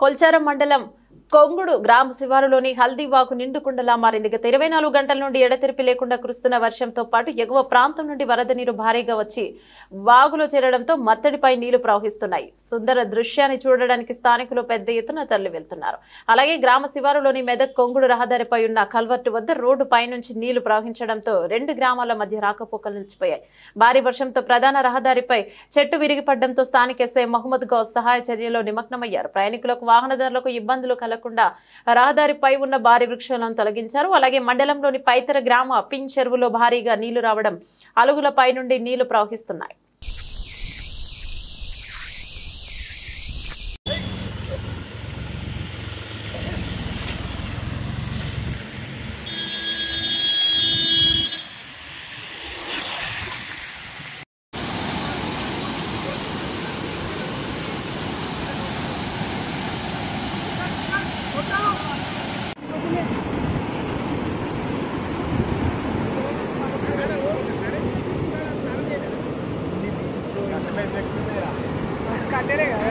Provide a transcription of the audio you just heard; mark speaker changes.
Speaker 1: కొల్చారం మండలం కొంగుడు గ్రామ శివారులోని హల్దీవాగు నిండుకుండలా మారింది. గత 24 గంటల నుండి ఎడతెరిపి లేకుండా కురుస్తున్న వర్షంతో పాటు ఎగువ ప్రాంతం నుండి వరద నీరు భారీగా వచ్చి వాగులో చేరడంతో మత్తడిపై నీళ్లు ప్రవహిస్తున్నాయి. సుందర దృశ్యాన్ని చూడడానికి స్థానికులు పెద్ద ఎత్తున తరలి వెళ్తున్నారు. అలాగే గ్రామ శివారులోని మెదక్ కొంగుడు రహదారిపై ఉన్న కల్వర్టు వద్ద రోడ్డు పైనుంచి నీళ్లు ప్రవహించడంతో 2 గ్రామాల మధ్య రాకపోకలు నిలిచిపోయాయి. భారీ వర్షంతో ప్రధాన రహదారిపై చెట్టు విరిగిపడడంతో స్థానిక ఎస్ఐ మహమ్మద్ గౌస్ సహాయ చర్యలో నిమగ్నమయ్యారు. ప్రయాణికులకు వాహనదారులకు ఇబ్బందులు రహదారిపై ఉన్న భారీ వృక్షాలను తొలగించారు. అలాగే మండలంలోని పైతర గ్రామ పింగ్ చెరువులో భారీగా నీళ్లు రావడం అలుగులపై నుండి నీళ్లు ప్రవహిస్తున్నాయి.
Speaker 2: కట్టేలే కదా